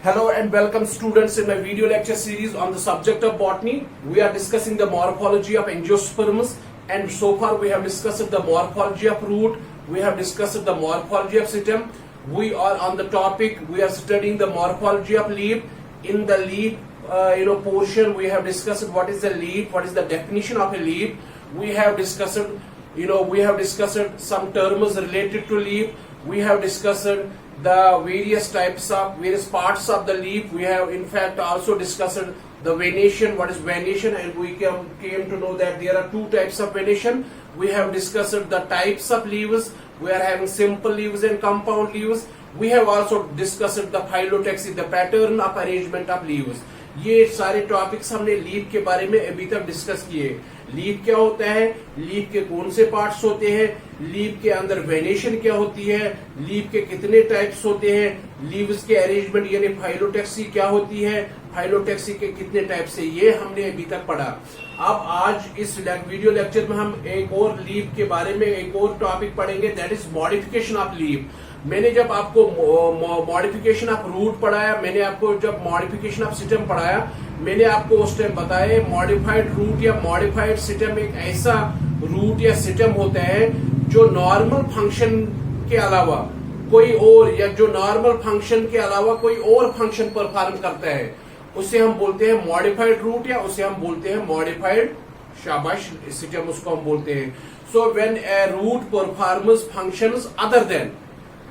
Hello and welcome students in my video lecture series on the subject of botany. We are discussing the morphology of angiosperms, and so far we have discussed the morphology of root, we have discussed the morphology of stem. We are on the topic, we are studying the morphology of leaf. In the leaf portion, we have discussed what is the leaf, what is the definition of a leaf. We have discussed some terms related to leaf. We have discussed the various parts of the leaf. We have in fact also discussed the venation, what is venation, and we came to know that there are two types of venation. We have discussed the types of leaves. We are having simple leaves and compound leaves. We have also discussed the phyllotaxy, the pattern of arrangement of leaves. ये सारे topics हमने leaf के बारे में अभी तक discuss किए। Leaf क्या होता है, लीफ के कौन से पार्ट्स होते हैं, लीफ के अंदर वेनेशन क्या होती है, लीफ के कितने टाइप्स होते हैं, लीव्स के अरेंजमेंट यानी फाइलोटैक्सी क्या होती है, फाइलोटैक्सी के कितने टाइप्स है, ये हमने अभी तक पढ़ा। अब आज इस वीडियो लेक्चर में हम एक और लीफ के बारे में एक और टॉपिक पढ़ेंगे, that is modification of leaf. मैंने जब आपको मॉडिफिकेशन ऑफ रूट पढ़ाया, मैंने आपको जब मॉडिफिकेशन ऑफ सिस्टम पढ़ाया, मैंने आपको उस टाइम बताया मॉडिफाइड रूट या मॉडिफाइड सिस्टम एक ऐसा रूट या सिस्टम होता है जो नॉर्मल फंक्शन के अलावा कोई और या जो नॉर्मल फंक्शन के अलावा कोई और फंक्शन परफॉर्म करता है, उसे हम बोलते हैं मॉडिफाइड रूट या उसे हम बोलते हैं मॉडिफाइड शाबाश सिस्टम, उसको हम बोलते हैं। So when a root performs functions other than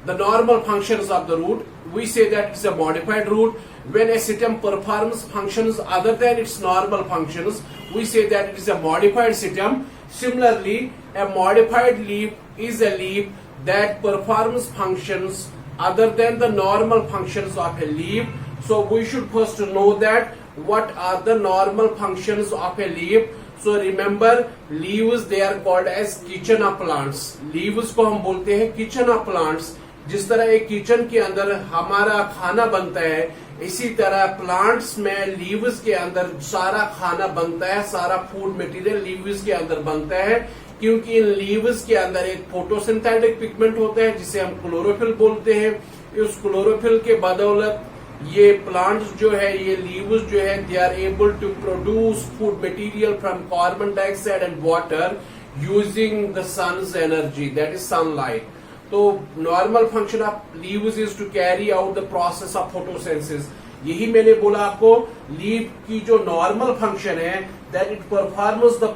the normal functions of the root, we say that it's a modified root. When a system performs functions other than its normal functions, we say that it is a modified system. Similarly, a modified leaf is a leaf that performs functions other than the normal functions of a leaf. So we should first know that what are the normal functions of a leaf. So remember, leaves they are called as kitchen of plants. Leaves को हम बोलते हैं kitchen of plants. जिस तरह एक kitchen के अंदर हमारा खाना बनता है, इसी तरह प्लांट्स में लीव्स के अंदर सारा खाना बनता है, सारा फूड मटेरियल लीव्स के अंदर बनता है, क्योंकि इन लीव्स के अंदर एक फोटोसिंथेटिक पिगमेंट होता है जिसे हम क्लोरोफिल बोलते हैं। उस क्लोरोफिल के बदौलत ये प्लांट्स जो है, ये लीव्स जो है, they are able to produce food material from carbon dioxide and water using the sun's energy, that is sunlight. तो normal function of leaves is to carry out the process of photosynthesis. यही मैंने बोला आपको, leaf की जो normal function है that it performs the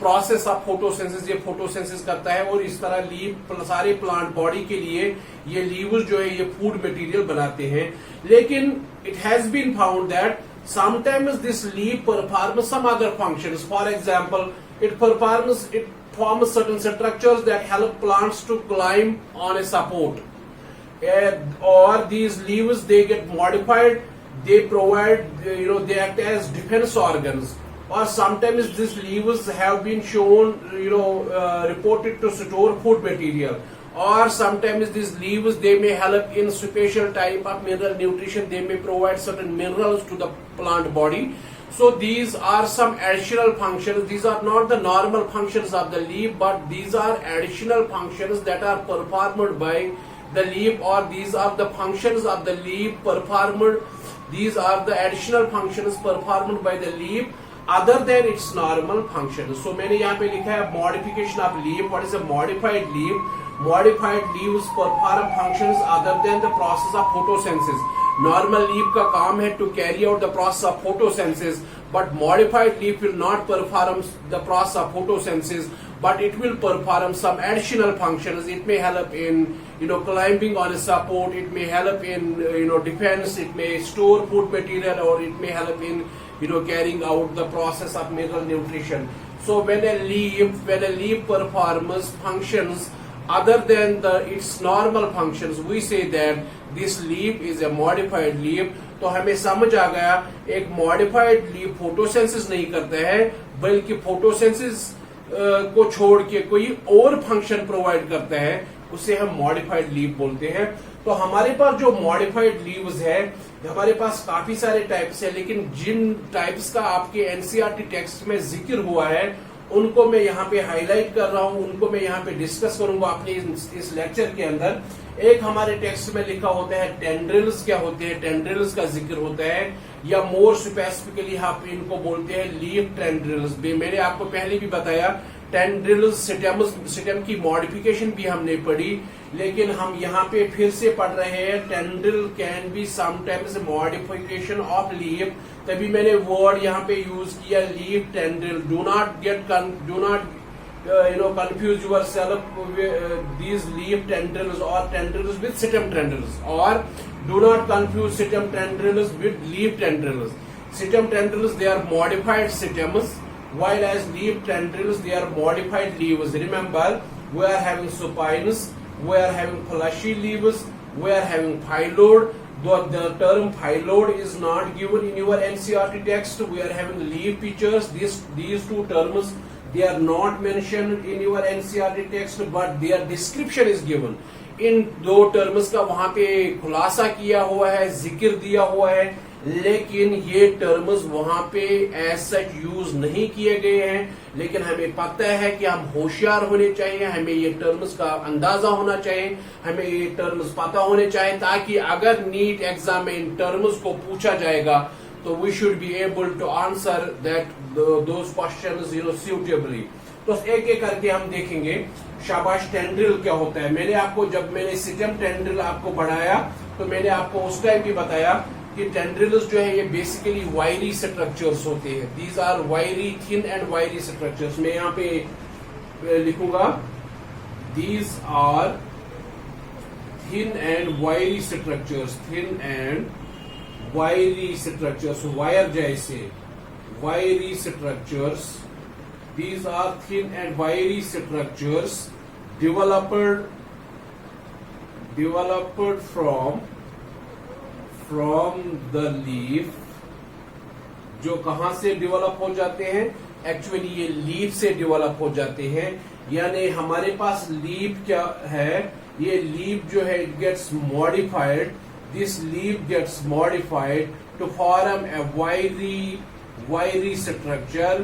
process of photosynthesis, ये photosynthesis करता है और इस तरह लीफ सारे प्लांट बॉडी के लिए ये लीव्स जो है ये फूड मटेरियल बनाते हैं। लेकिन it has been found that sometimes this leaf performs some other functions. For example, it forms certain structures that help plants to climb on a support, or these leaves they get modified, they provide they act as defense organs, or sometimes these leaves have been shown reported to store food material, or sometimes these leaves they may help in special type of mineral nutrition, they may provide certain minerals to the plant body. So these are some additional functions. These are not the normal functions of the leaf, but these are additional functions that are performed by the leaf, or these are the functions of the leaf performed. These are the additional functions performed by the leaf other than its normal functions. So मैंने यहाँ पे लिखा है modification of leaf. What is a modified leaf? Modified leaves perform functions other than the process of photosynthesis. Normal leaf का काम है to carry out the process of photosynthesis, but modified leaf will not perform the process of photosynthesis, but it will perform some additional functions. It may help in climbing on a support, it may help in defense, it may store food material, or it may help in carrying out the process of mineral nutrition. So when a leaf performs functions other than its normal functions, we say that this leaf is a modified leaf. तो हमें समझ आ गया, एक modified leaf photosynthesis नहीं करता है, बल्कि photosynthesis को छोड़ के कोई और फंक्शन प्रोवाइड करता है, उसे हम मॉडिफाइड लीफ बोलते हैं। तो हमारे पास जो मॉडिफाइड लीव्स है, हमारे पास काफी सारे टाइप्स है, लेकिन जिन टाइप्स का आपके एनसीईआरटी टेक्स्ट में जिक्र हुआ है उनको मैं यहाँ पे हाईलाइट कर रहा हूँ, उनको मैं यहाँ पे डिस्कस करूंगा अपने इस लेक्चर के अंदर। एक हमारे टेक्स्ट में लिखा होता है टेंड्रिल्स क्या होते हैं, टेंड्रिल्स का जिक्र होता है, या मोर स्पेसिफिकली आप इनको बोलते हैं लीफ टेंड्रिल्स। मैंने आपको पहले भी बताया टेंड्रिल्स सिस्टम की मॉडिफिकेशन भी हमने पढ़ी, लेकिन हम यहाँ पे फिर से पढ़ रहे हैं tendril can be sometimes modification of leaf. तभी मैंने वर्ड यहाँ पे यूज किया leaf tendril. Do not confuse yourself with these leaf tendrils or tendrils with stem tendrils, or do not confuse stem tendrils with leaf tendrils. Stem tendrils, they are modified stems, while as leaf tendrils, they are modified leaves. Remember, we are having supines, we are having fleshy leaves, we are having phylloid. Though the term phylloid is not given in your NCERT text, we are having leaf features. These two terms, they are not mentioned in your NCERT text, but their description is given. इन दो terms का वहां पे खुलासा किया हुआ है, जिक्र दिया हुआ है, लेकिन ये टर्म्स वहां पे एज सच यूज नहीं किए गए हैं। लेकिन हमें पता है कि हम होशियार होने चाहिए, हमें ये टर्म्स का अंदाजा होना चाहिए, हमें ये टर्म्स पता होने चाहिए, ताकि अगर नीट एग्जाम में इन टर्म्स को पूछा जाएगा तो we should be able to answer that those questions suitably। तो एक एक करके हम देखेंगे। शाबाश टेंड्रिल क्या होता है। जब मैंने सिस्टम टेंड्रिल आपको पढ़ाया तो मैंने आपको उस टाइम भी बताया कि टेंड्रिल्स जो है ये बेसिकली वायरी स्ट्रक्चर्स होते हैं। दीज आर वायरी, थिन एंड वायरी स्ट्रक्चर्स। मैं यहाँ पे लिखूंगा दीज आर थिन एंड वायरी स्ट्रक्चर्स, थिन एंड वायरी स्ट्रक्चर्स, वायर जैसे वायरी structures. These are thin and wiry structures developed from the leaf। जो कहां से डेवलप हो जाते हैं, एक्चुअली ये लीफ से डेवलप हो जाते हैं। यानी हमारे पास लीफ क्या है, ये लीफ जो है it gets modified, this leaf gets modified to form a wiry structure,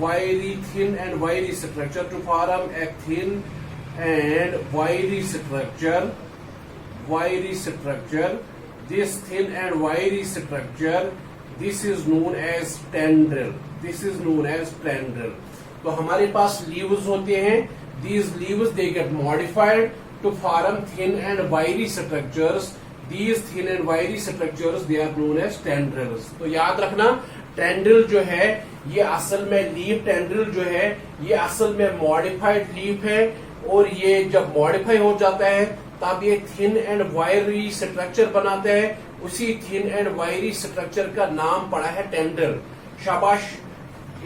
wiry, thin and wiry structure, to form a thin and wiry structure, this thin and wiry structure, this is known as tendril, तो हमारे पास leaves होते हैं, these leaves they get modified to form thin and wiry structures, these thin and wiry structures they are known as tendrils। तो याद रखना tendril जो है ये असल में लीफ टेंड्रिल जो है ये असल में मॉडिफाइड लीफ है, और ये जब मॉडिफाई हो जाता है तब ये थिन एंड वायरी स्ट्रक्चर बनाता है। उसी थिन एंड वायरी स्ट्रक्चर का नाम पड़ा है टेंड्रिल। शाबाश,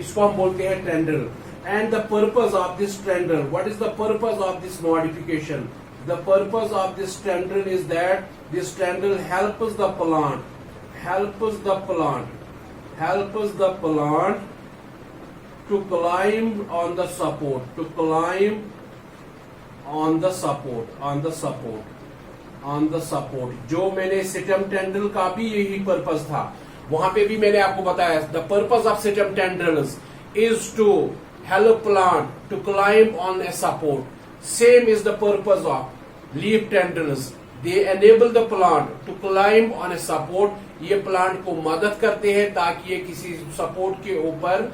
इसको हम बोलते हैं tendril. And the purpose of this tendril, what is the purpose of this modification? The purpose of this tendril is that this tendril helps the plant to climb on the support। जो मैंने system tendril का भी यही purpose था, वहां पे भी मैंने आपको बताया the purpose of system tendrils is to help plant to climb on a support. Same is the purpose of leaf tendrils, they enable the plant to climb on a support. ये plant को मदद करते हैं ताकि ये किसी support के ऊपर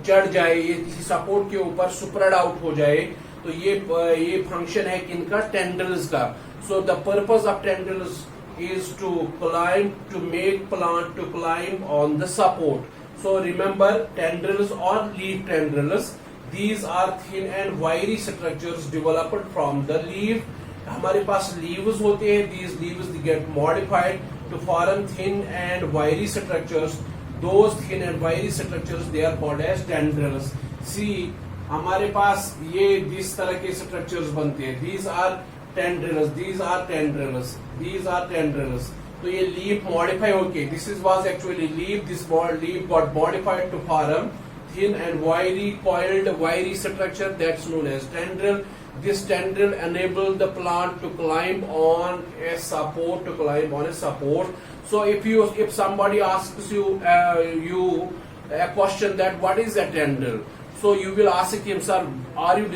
चढ़ जाए, ये किसी सपोर्ट के ऊपर स्प्रेड आउट हो जाए। तो ये फंक्शन है किनका? टेंड्रिल्स का। So the purpose of tendrils is to climb, to make plant to climb on the support। So remember tendrils or leaf tendrils, these are thin and wiry structures developed from the leaf। हमारे पास leaves होते हैं, these leaves get modified to form thin and wiry structures। Those thin and wiry structures they are called as tendrils। See, हमारे पास ये इस तरह के structures बनते हैं, these are tendrils, these are tendrils, these are tendrils। तो ये leaf modify होके, this is was actually leaf, this leaf got modified to form thin and wiry coiled wiry structure that's known as tendril। This tendril enable the plant to climb on a support, to climb on a support। So if somebody asks you a question that what is a tendril, so you will ask him, sir, are you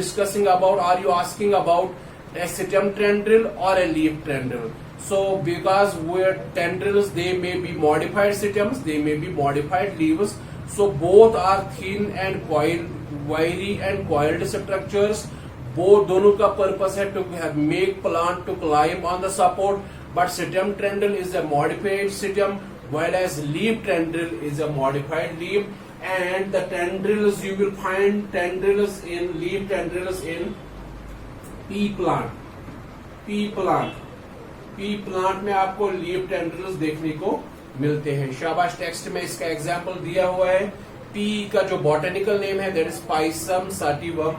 asking about a stem tendril or a leaf tendril. So because we're tendrils, they may be modified stems, they may be modified leaves. So both are thin and coiled, wiry and coiled structures. Both दोनों का purpose है to make plant to climb on the support. But stem tendril is a modified stem, while as leaf tendril is a modified leaf. And the tendrils, you will find tendrils in leaf tendrils in pea plant. pea plant में आपको leaf tendrils देखने को मिलते हैं. शाबाश. Text में इसका example दिया हुआ है. पी का जो बॉटनिकल नेम है that is pisum sativum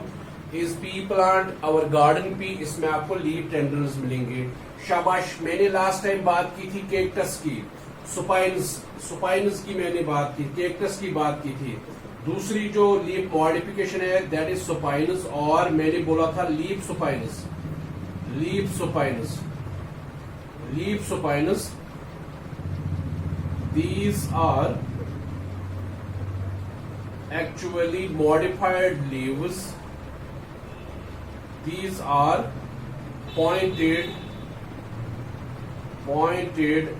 is pea plant. Our garden pea, इसमें आपको लीफ टेंड्रिल्स मिलेंगे. शाबाश. मैंने लास्ट टाइम बात की थी केक्टस की, सुपाइनस की मैंने बात की, केक्टस की बात की थी. दूसरी जो लीफ मॉडिफिकेशन है दैट इज सुपाइनस, और मैंने बोला था leaf सुपाइनस. These are actually modified leaves. These are pointed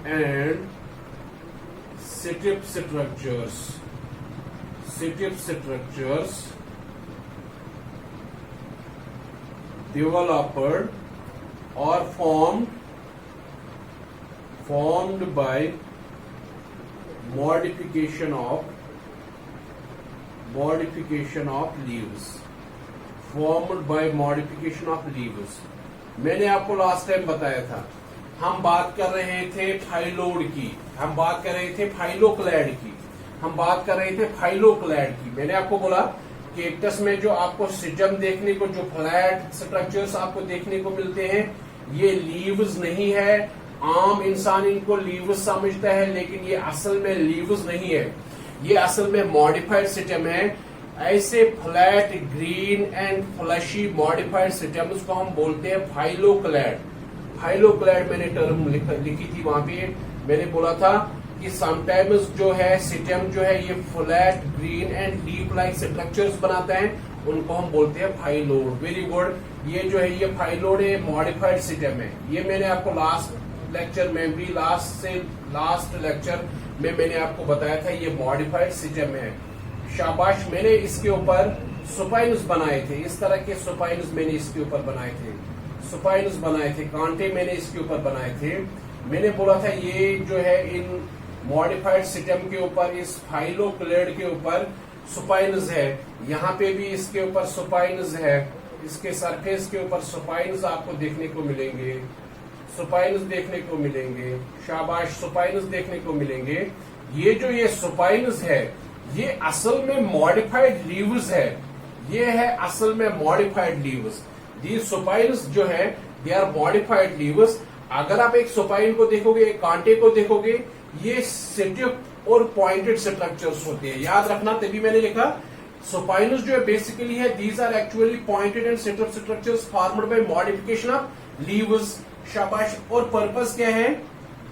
and stiff structures. Developed or formed by modification of leaves. Formed by modification of leaves. मैंने आपको लास्ट टाइम बताया था, हम बात कर रहे थे फाइलोड की, हम बात कर रहे थे फाइलोक्लैड की, हम बात कर रहे थे फाइलोक्लैड की. मैंने आपको बोला केक्टस में जो आपको स्टिग्म देखने को, जो फ्लैट स्ट्रक्चर्स आपको देखने को मिलते हैं, ये लीव्स नहीं है. आम इंसान इनको लीव्स समझता है, लेकिन ये असल में लीव्स नहीं है, ये असल में मॉडिफाइड स्टेम है. ऐसे flat green and fleshy modified stems को हम बोलते हैं फाइलोक्लैड. मैंने टर्म लिखी थी वहां पे. मैंने बोला था कि समटाइम्स जो है स्टेम जो है ये flat green and leaf like structures बनाते हैं, उनको हम बोलते हैं फाइलोड. Very good. ये जो है ये फाइलोड है, मॉडिफाइड स्टेम है. ये मैंने आपको लास्ट लेक्चर में भी, लास्ट लेक्चर में मैंने आपको बताया था ये मॉडिफाइड स्टेम है. शाबाश. मैंने इसके ऊपर सुपाइनस बनाए थे, इस तरह के सुपाइनस मैंने इसके ऊपर बनाए थे, कांटे मैंने इसके ऊपर बनाए थे. मैंने बोला था ये जो है इन मॉडिफाइड स्टेम के ऊपर, इस फाइलोक्लेड के ऊपर सुपाइनस है. यहाँ पे भी इसके ऊपर सुपाइनस है, इसके सरफेस के ऊपर सुपाइनस आपको देखने को मिलेंगे, शाबाश. सुपाइनस देखने को मिलेंगे. ये जो ये सुपाइनस है ये असल में मॉडिफाइड लीव्स है, ये है असल में मॉडिफाइड लीव्स. दी सुपाइनस जो है दे आर मॉडिफाइड लीव्स. अगर आप एक सुपाइन को देखोगे, एक कांटे को देखोगे, ये स्टिफ और पॉइंटेड स्ट्रक्चर्स होते हैं. याद रखना, तभी मैंने लिखा सुपाइनस जो है बेसिकली है these are actually pointed and stiff structures formed by modification of leaves. शाबाश. और पर्पस क्या है?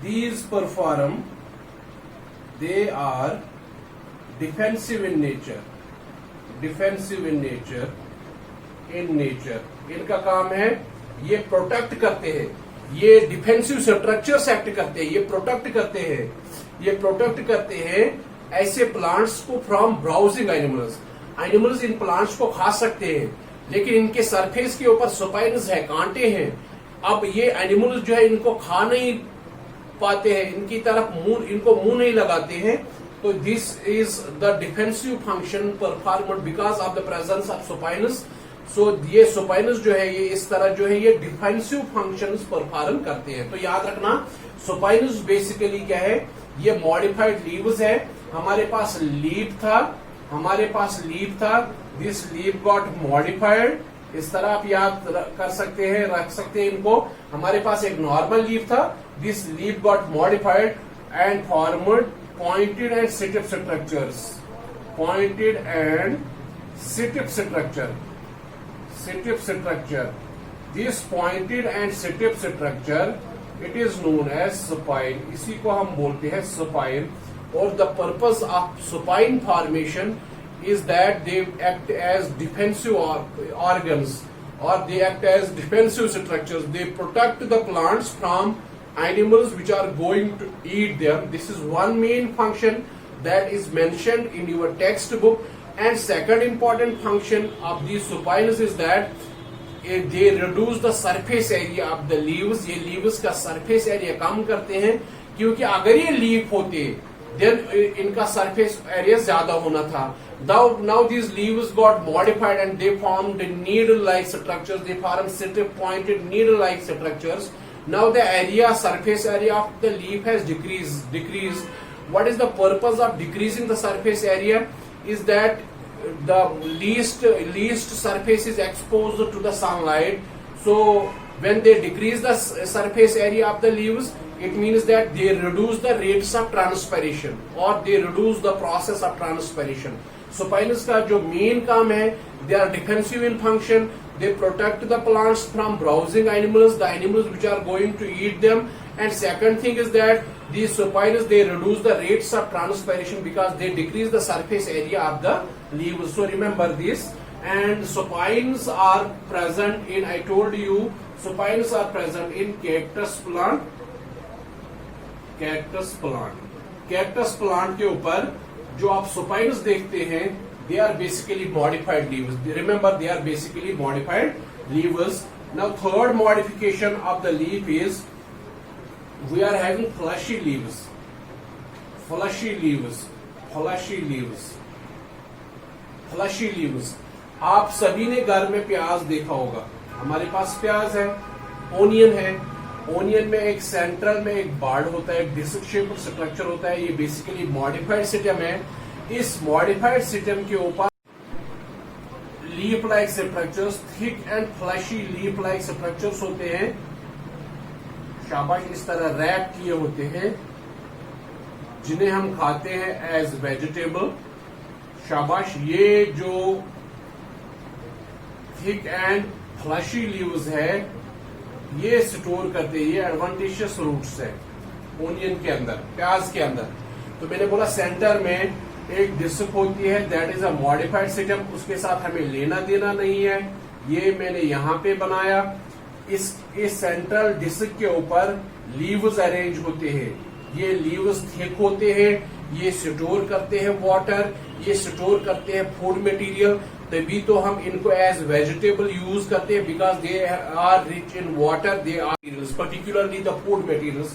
These perform, they are defensive in nature. इनका काम है ये प्रोटेक्ट करते हैं, ये डिफेंसिव स्ट्रक्चर्स एक्ट करते हैं, ये प्रोटेक्ट करते हैं ऐसे प्लांट्स को from browsing animals in plants को खा सकते हैं, लेकिन इनके सरफेस के ऊपर सुपाइनस है, कांटे हैं. अब ये एनिमल्स जो है इनको खा नहीं पाते हैं, इनकी तरफ इनको मुंह नहीं लगाते हैं. तो this is the defensive function performed because of the presence of spines. So ये सुपाइनस जो है ये इस तरह जो है ये डिफेंसिव फंक्शंस परफॉर्म करते हैं. तो याद रखना सुपाइनस बेसिकली क्या है, ये मॉडिफाइड लीव्स है. हमारे पास लीफ था, दिस लीफ गॉट मॉडिफाइड. इस तरह आप याद कर सकते हैं, रख सकते हैं इनको. हमारे पास एक नॉर्मल लीफ था, this leaf got modified and formed pointed and stiff structures. This pointed and stiff structure, it is known as supine. इसी को हम बोलते हैं supine. और the purpose of supine formation is that they act as defensive organs. or they act as defensive structures. They protect the plants from animals which are going to eat them. This is one main function that is mentioned in your textbook. And second important function of these supines is that they reduce the surface area of the leaves. ये leaves का surface area कम करते हैं, क्योंकि अगर ये leaf होते then इनका surface area ज्यादा होना था. Now these leaves got modified and they formed needle-like structures. They formed strip-pointed needle-like structures. Now the surface area of the leaf has decreased. What is the purpose of decreasing the surface area? Is that the least surface is exposed to the sunlight. So when they decrease the surface area of the leaves, it means that they reduce the rates of transpiration or they reduce the process of transpiration. Supines का जो main काम है, they are defensive in function. They protect the plants from browsing animals, the animals which are going to eat them. And second thing is that these supines, they reduce the rates of transpiration because they decrease the surface area of the leaves. So remember this. And supines are present in, I told you, supines are present in cactus plant. Cactus plant के ऊपर जो आप supines देखते हैं, they are basically modified leaves. Remember, they are basically modified leaves. Now third modification of the leaf is we are having fleshy leaves. आप सभी ने घर में प्याज देखा होगा. हमारे पास प्याज है, ओनियन है. ओनियन में एक सेंट्रल में एक बार्ड होता है, एक डिस्क शेप्ड स्ट्रक्चर होता है. ये बेसिकली मॉडिफाइड सिस्टम है. इस मॉडिफाइड सिस्टम के ऊपर leaf like structures, thick and fleshy leaf like structures होते हैं. शाबाश, इस तरह रैप किए होते हैं, जिन्हें हम खाते हैं एज वेजिटेबल. शाबाश, ये जो थिक एंड फ्लैशी लीव्स है, ये स्टोर करते हैं. ये एडवांटेजियस रूट्स है ओनियन के अंदर, प्याज के अंदर. तो मैंने बोला सेंटर में एक डिस्क होती है, that is a modified system. उसके साथ हमें लेना देना नहीं है. ये मैंने यहाँ पे बनाया. इस सेंट्रल डिस्क के ऊपर लीव्स अरेंज होते हैं. ये लीव्स थिक होते हैं. ये स्टोर करते हैं वाटर, ये स्टोर करते हैं फूड मटेरियल. तभी तो हम इनको एज वेजिटेबल यूज करते हैं, because they are rich in water. They are particularly the food materials.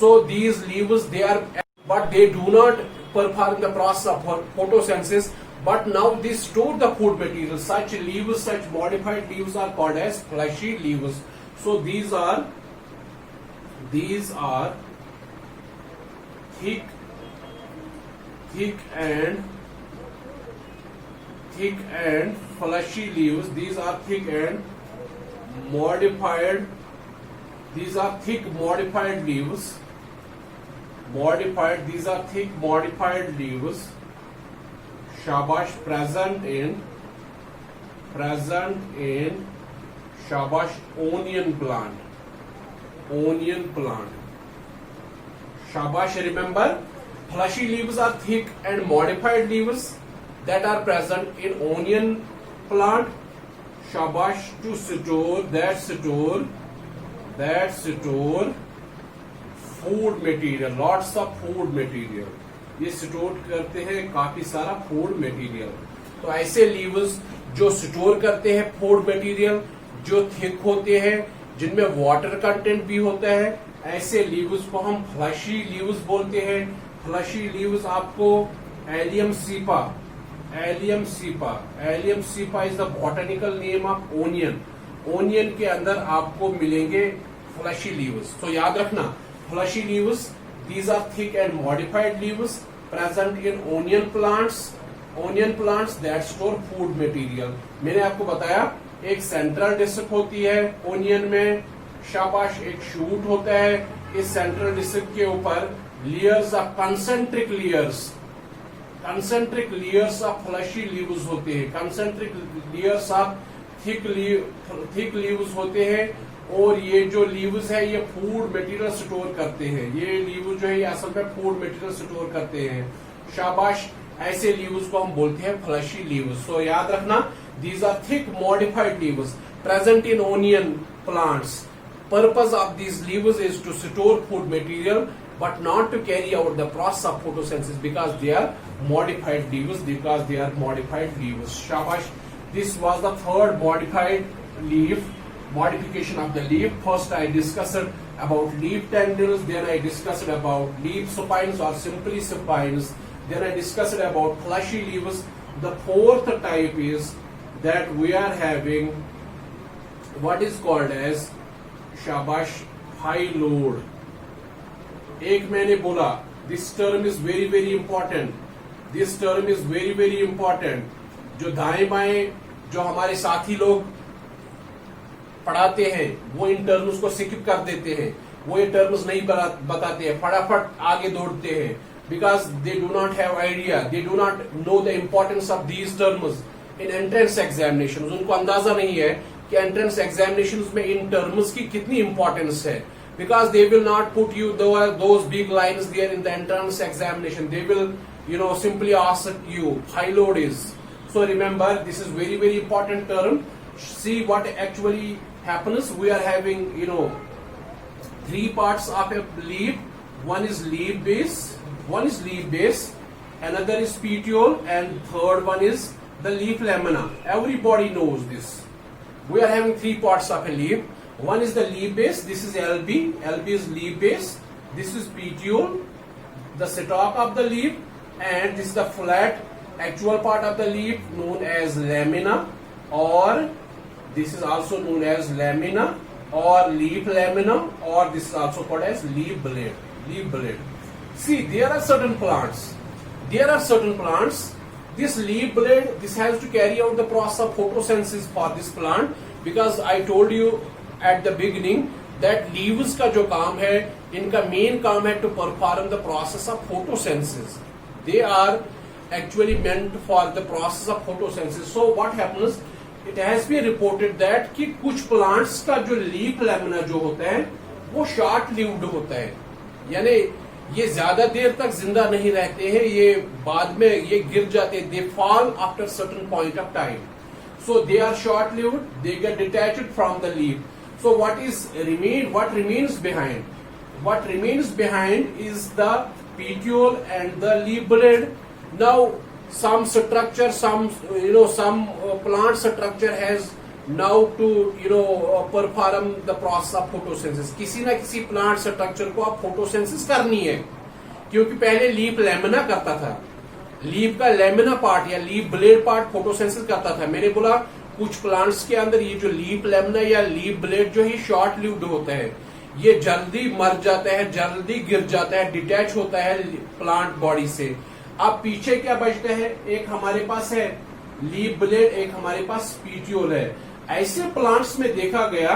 So these leaves, they are, but they do not perform the process of photosynthesis, but now they store the food material. Such leaves, such modified leaves are called as fleshy leaves. So these are thick and fleshy leaves. These are thick and modified. These are thick modified leaves. These are thick modified leaves. Shabash, present in shabash onion plant. Shabash, remember, fleshy leaves are thick and modified leaves that are present in onion plant. Shabash, to store food material, lots of food material. ये store करते हैं काफी सारा food material. तो ऐसे leaves जो store करते हैं फूड मटेरियल, जो थिक होते हैं, जिनमें वाटर कंटेंट भी होता है, ऐसे लीव्स को हम फ्लशी लीव्स बोलते हैं. फ्लशी लीव्स आपको allium cepa is the botanical name of onion. Onion के अंदर आपको मिलेंगे फ्लशी लीव्स. तो याद रखना, fleshy leaves, these are thick and modified leaves present in onion plants that store food material. मैंने आपको बताया एक सेंट्रल डिस्क होती है ओनियन में. शाबाश, एक शूट होता है. इस सेंट्रल डिस्क के ऊपर layers of concentric layers of fleshy leaves होते हैं. Concentric layers of thick leaves होते हैं. और ये जो लीव्स है, ये फूड मटेरियल स्टोर करते हैं. ये लीव्स जो है, ये असल में फूड मटेरियल स्टोर करते हैं. शाबाश, ऐसे लीव्स को हम बोलते हैं फ्लशी लीव्स. सो याद रखना, these are thick modified leaves. present in onion plants. Purpose of these leaves is to store food material, but not to carry out the process of photosynthesis because they are modified leaves. Shabash. This was the third modification of the leaf. First I discussed about leaf tendrils, then I discussed about leaf spines or simply spines, then I discussed about fleshy leaves. The fourth type is that we are having what is called as शाबाश phyllodes. एक मैंने बोला this term is very important. जो दाएं बाएं जो हमारे साथी लोग पढ़ाते हैं वो इन टर्म्स को स्किप कर देते हैं, वो ये टर्म्स नहीं बताते हैं, फटाफट आगे दौड़ते हैं because they do not have idea, they do not know the importance of these terms in entrance examinations. उनको अंदाजा नहीं है कि entrance examinations में इन terms की कितनी importance है, because they will not put you those big lines there in the entrance examination. They will simply ask you phyllodes is. So remember, this is very important term. See what actually happens. We are having three parts of a leaf. One is leaf base, another is petiole, and third one is the leaf lamina. Everybody knows this. We are having three parts of a leaf. One is the leaf base. This is LB is leaf base. This is petiole, the stalk of the leaf, and this is the flat actual part of the leaf known as lamina, or this is also known as lamina or leaf lamina, or this is also called as leaf blade. See, there are certain plants. This leaf blade, this has to carry out the process of photosynthesis for this plant, because I told you at the beginning that leaves का जो काम है, इनका main काम है to perform the process of photosynthesis. They are actually meant for the process of photosynthesis. So what happens? It has been reported that कि कुछ plants का जो leaf lamina जो होता है वो short lived होता है, यानी ये ज्यादा देर तक जिंदा नहीं रहते हैं, ये बाद में ये गिर जाते हैं. They fall after certain point of time. So they are short lived, they get detached from the leaf. So what remains behind? What remains behind is the petiole and the leaf blade. Now some structure, some plant structure has now to perform the process of photosynthesis. किसी ना किसी plant structure को आप photosynthesis करनी है, क्योंकि पहले leaf lamina करता था, leaf का lamina part या leaf blade part photosynthesis करता था. मैंने बोला कुछ plants के अंदर ये जो leaf lamina या leaf blade जो है short lived होता है, ये जल्दी मर जाता है, जल्दी गिर जाता है, डिटैच होता है प्लांट बॉडी से. अब पीछे क्या बचते हैं? एक हमारे पास है लीफ ब्लेड, एक हमारे पास पीटियोल है. ऐसे प्लांट्स में देखा गया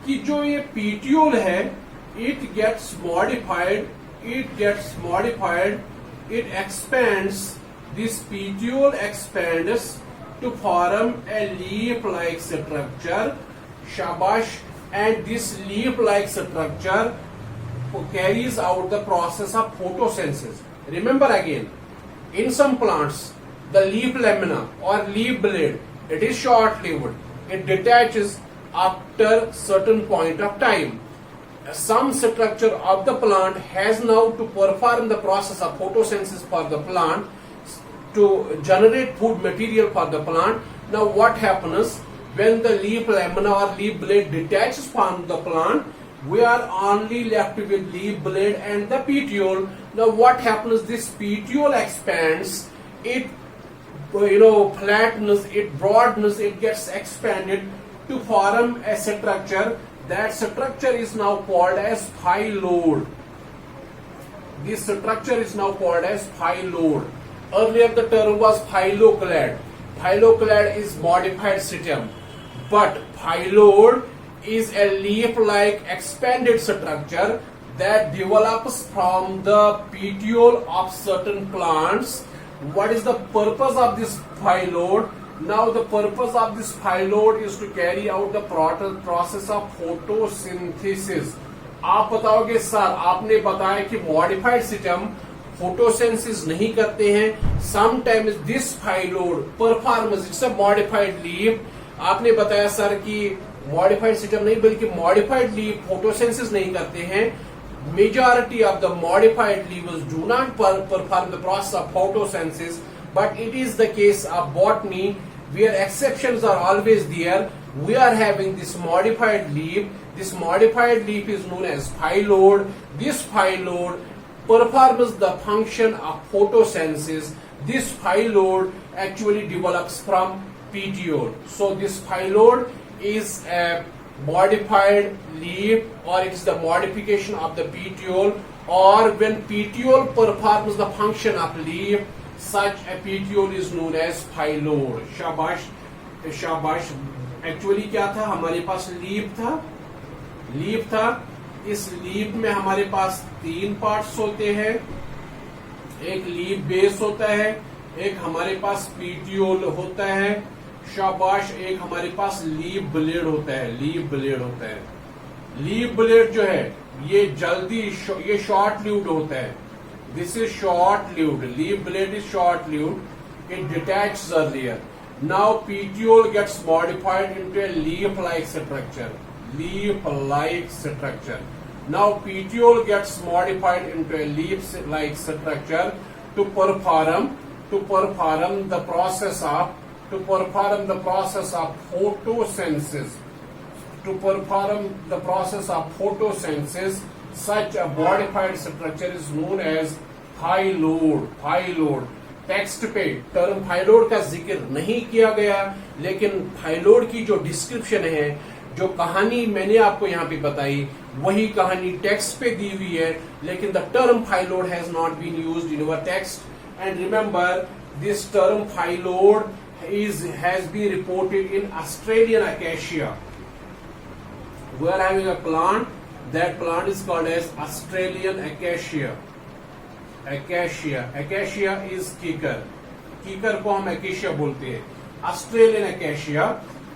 कि जो ये पीटियोल है, it gets modified, it expands, this petiole expands to form a leaf-like structure. Shabash. And this leaf-like structure carries out the process of photosynthesis. Remember again, in some plants, the leaf lamina or leaf blade, it is short-lived. It detaches after certain point of time. Some structure of the plant has now to perform the process of photosynthesis for the plant to generate food material for the plant. Now what happens? When the leaf lamina or leaf blade detaches from the plant, we are only left with leaf blade and the petiole. Now what happens? This petiole expands, it flattens, it broadens, it gets expanded to form a structure. That structure is now called as phyllodes. This structure is now called as phyllodes. Earlier the term was phyloclad. Phyloclad is modified system. But phyllodes is a leaf-like expanded structure that develops from the petiole of certain plants. What is the purpose of this phyllodes? Now the purpose of this phyllodes is to carry out the process of photosynthesis. आप बताओगे sir, आपने बताया कि modified system photosynthesis नहीं करते हैं. Sometimes this phyllodes performs, it's a modified leaf. आपने बताया सर कि मॉडिफाइड सिस्टम नहीं बल्कि मॉडिफाइड लीफ फोटोसिंथेसिस नहीं करते हैं. Majority of the modified leaves do not perform the process of photosynthesis, but it is the case of botany where exceptions are always there. We are having this modified leaf. This modified leaf is known as phylloid. This phylloid performs the function of photosynthesis. This phylloid actually develops from petiole. So this phylloid is a modified leaf, or it is the modification of the petiole, or when petiole performs the function of leaf, such a petiole is known as phylloid. शाबाश शाबाश. Actually क्या था, हमारे पास leaf था. इस leaf में हमारे पास 3 parts होते हैं. एक लीफ बेस होता है, एक हमारे पास पीटियोल होता है. शाबाश. एक हमारे पास लीफ ब्लेड होता है. लीफ ब्लेड जो है ये शॉर्ट ल्यूड होता है. This is short lewd. Leaf blade is short lewd. It detaches earlier. Now petiole gets modified into a leaf-like structure. Now petiole gets modified into a leaf-like structure to perform the process of photosynthesis. Such a modified structure is known as phylloid. Text पे term phyllode का जिक्र नहीं किया गया, लेकिन phyllode की जो description है, जो कहानी मैंने आपको यहाँ पे बताई, वही कहानी टेक्स्ट पे दी हुई है. लेकिन the term phyllode has not been used in our text. And remember this term phyllode has been reported in Australian acacia. We are having a plant. That plant is called as Australian acacia. Acacia is कीकर. कीकर को हम acacia बोलते हैं. Australian acacia.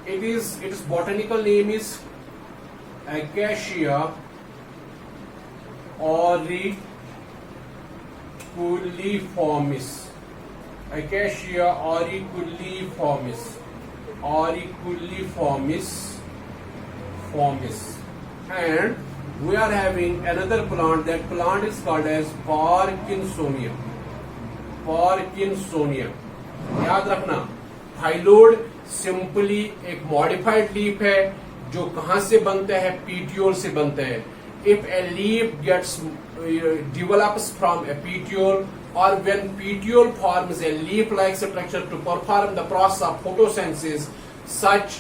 Its botanical name is Acacia auriculiformis. Acacia auriculiformis. And we are having another plant. That plant is called as Parkinsonium. याद रखना, phyllode simply एक modified leaf है जो कहां से बनता है, पीटियोल से बनता है. If a leaf develops from a petiole, or when petiole forms a leaf-like structure to perform the process of photosynthesis, such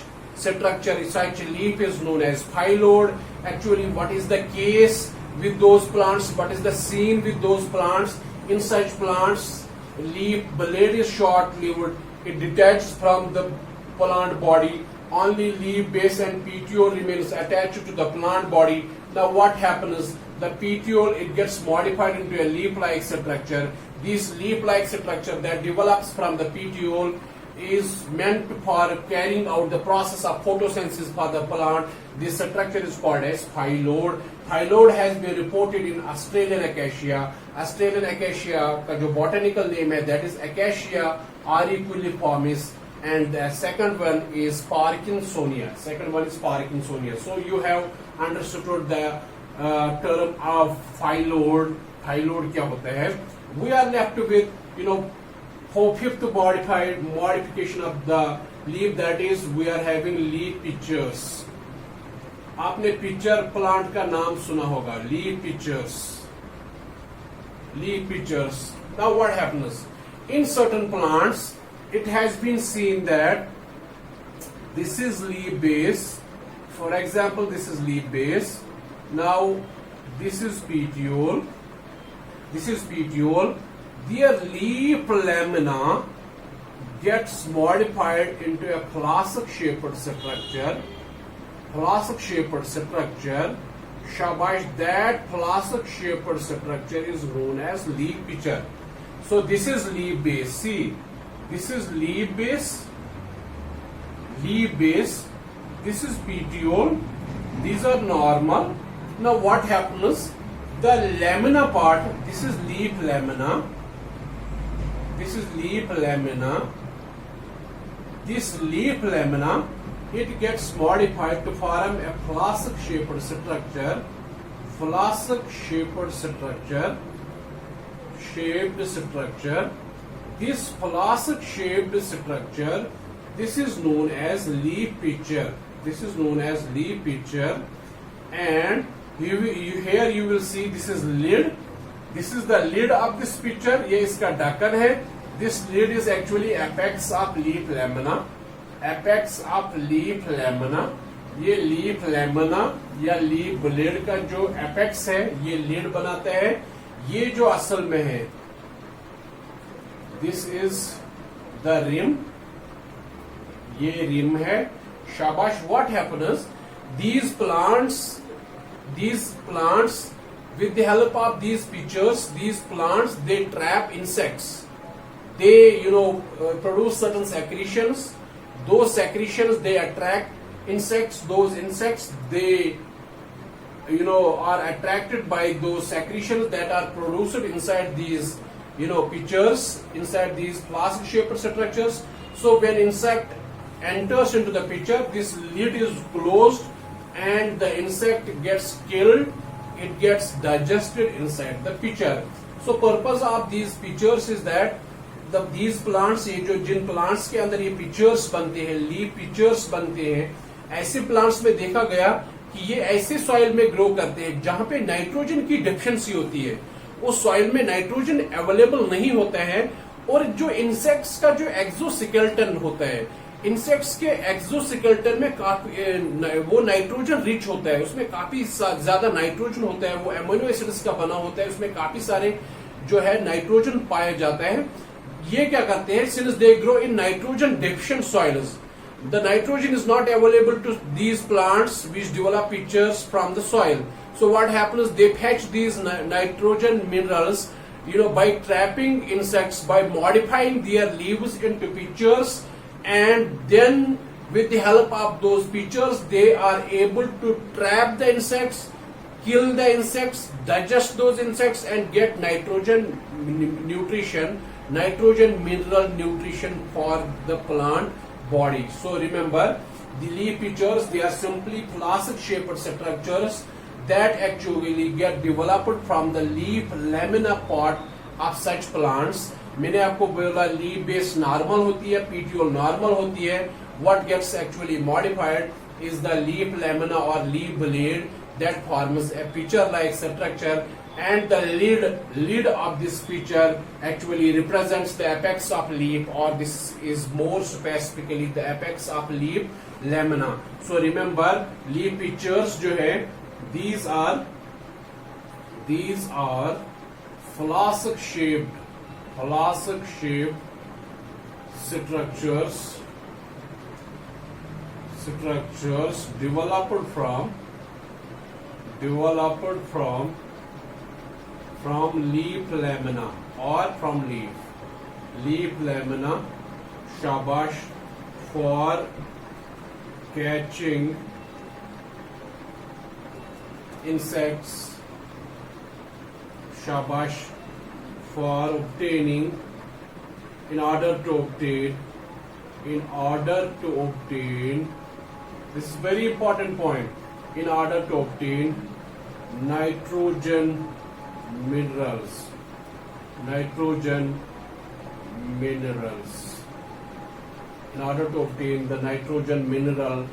leaf is known as phylloid. Actually, what is the case with those plants? What is the scene with those plants? In such plants, leaf blade is short-lived. It detaches from the plant body. Only leaf base and petiole remains attached to the plant body. Now what happens? The petiole, it gets modified into a leaf-like structure. This leaf-like structure that develops from the petiole is meant for carrying out the process of photosynthesis for the plant. This structure is called as phylloid. Phylloid has been reported in Australian acacia. Australian acacia का जो botanical name है, that is Acacia auriculiformis. And the second one is Parkinsonia. So you have understood the term of phylloid. Phylloid क्या होता है? We are left with, fifth modification of the leaf, that is we are having leaf pitchers. आपने pitcher plant का नाम सुना होगा, leaf pitchers. Now what happens? In certain plants, it has been seen that this is leaf base. For example, this is leaf base. Now this is petiole. Their leaf lamina gets modified into a flask-shaped structure. Shabash, that flask-shaped structure is known as leaf pitcher. So this is leaf base. See, this is leaf base. This is petiole. These are normal. Now what happens? The lamina part, this is leaf lamina. This leaf lamina it gets modified to form a flask-shaped structure. Flask-shaped structure. Shaped structure. This flask-shaped structure, this is known as leaf picture. This is known as leaf picture, and here you will see this is lid. This is the lid of this picture. ये इसका ढक्कन है. This lid is actually apex of leaf lamina. Apex of leaf lamina. ये leaf lamina या leaf blade का जो apex है, ये lid बनाता है. ये जो असल में है, this is the rim. ये rim है. शाबाश. What happens? These plants, with the help of these pictures, these plants, they trap insects. They, produce certain secretions. Those secretions, they attract insects. Those insects, they, are attracted by those secretions that are produced inside these, pictures, inside these flask-shaped structures. So when insect enters into the picture, this lid is closed and the insect gets killed. It gets digested inside the picture. So purpose of these pictures is that these plants, ये जो जिन plants के अंदर ये pictures बनते हैं, leaf pictures बनते हैं, ऐसे plants में देखा गया कि ये ऐसे soil में grow करते हैं जहां पे नाइट्रोजन की deficiency होती है. उस soil में नाइट्रोजन available नहीं होता है, और जो insects का जो exoskeleton होता है, इंसेक्ट्स के एक्सोस्केलेटन में काफी वो नाइट्रोजन रिच होता है. उसमें काफी ज्यादा नाइट्रोजन होता है. वो एमिनो एसिड्स का बना होता है. उसमें काफी सारे जो है नाइट्रोजन पाया जाता है. ये क्या करते हैं? Since they grow in nitrogen deficient soils, the nitrogen is not available to these plants which develop pictures from the soil. So what happens? They fetch these nitrogen minerals by trapping insects, by modifying their leaves into pictures, and then with the help of those pictures they are able to trap the insects, kill the insects, digest those insects and get nitrogen nutrition, nitrogen mineral nutrition for the plant body. So remember, the leaf pictures, they are simply flask-shaped structures that actually get developed from the leaf lamina part of such plants. मैंने आपको बोला leaf base normal होती है, petiole normal होती है. What gets actually modified is the leaf lamina or leaf blade that forms a picture-like structure, and the lid of this picture actually represents the apex of leaf, or this is more specifically the apex of leaf lamina. So remember, leaf pictures जो है, these are flask-shaped structures developed from leaf lamina or from leaf lamina. Shabash for catching insects. Shabash for obtaining, in order to obtain, this is very important point, in order to obtain nitrogen minerals. In order to obtain the nitrogen mineral,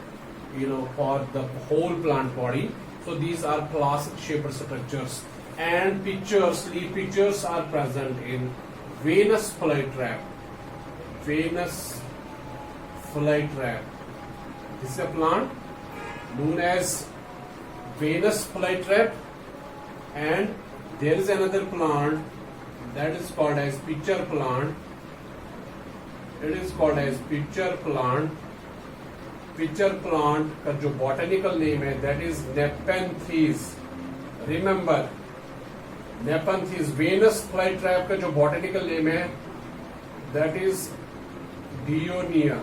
for the whole plant body. So these are flask-shaped structures. And leaf pictures are present in venous flytrap. This is a plant known as venous flytrap, and there is another plant that is called as picture plant. It is called as picture plant. Picture plant का जो botanical name है, that is Nepenthes. Remember, Nepenthes. Venous flytrap का जो botanical name है, that is Dionia.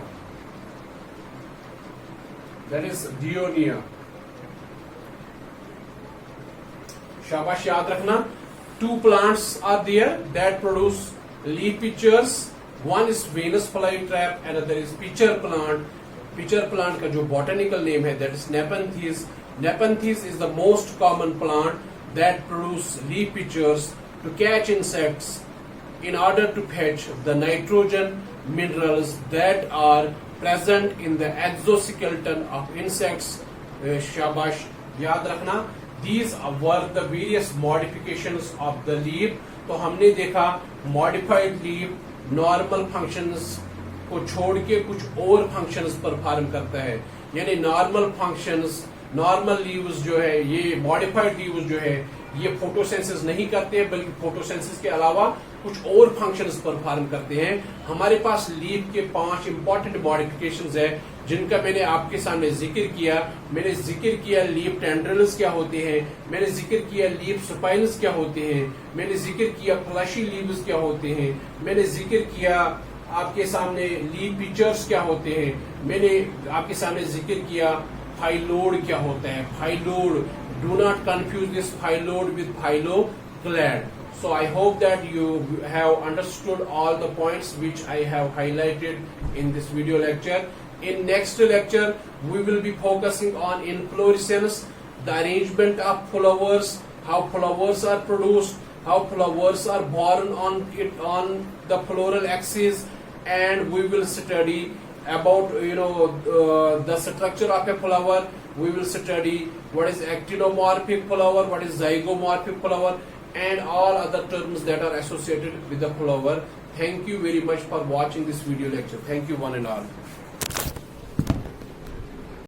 शाबाश, याद रखना. Two plants are there that produce leaf pictures. One is venous flytrap, another is picture plant. Pitcher plant का जो botanical name है that is Nepenthes. Nepenthes is the most common plant that produce leaf pitchers to catch insects in order to fetch the nitrogen minerals that are present in the exoskeleton of insects. शाबाश, याद रखना. These were the various modifications of the leaf. तो हमने देखा modified leaf normal functions को छोड़ के कुछ और functions परफॉर्म करता है. यानी normal functions, नॉर्मल लीव्स जो है, ये मॉडिफाइड लीव्स जो है, ये फोटोसेंसिस नहीं करते हैं, बल्कि फोटोसेंसिस के अलावा कुछ और फंक्शंस परफॉर्म करते हैं. हमारे पास लीफ के 5 इंपॉर्टेंट मॉडिफिकेशंस है जिनका मैंने आपके सामने जिक्र किया. मैंने जिक्र किया लीफ टेंड्रिल्स क्या होते हैं, मैंने जिक्र किया लीफ स्पाइन्स क्या होते हैं, मैंने जिक्र किया फ्लैशी लीव्स क्या होते हैं, मैंने जिक्र किया आपके सामने लीफ पिचर्स क्या होते हैं, मैंने आपके सामने जिक्र किया फाइलोड क्या होता है. Phyllode, do not confuse this phyllode with phylloclade. So I hope that you have understood all the points which I have highlighted in this video lecture. In next lecture, we will be focusing on inflorescence, the arrangement of flowers, how flowers are produced, how flowers are born on the floral axis, and we will study about the structure of a flower. We will study what is actinomorphic flower, what is zygomorphic flower, and all other terms that are associated with the flower. Thank you very much for watching this video lecture. Thank you one and all.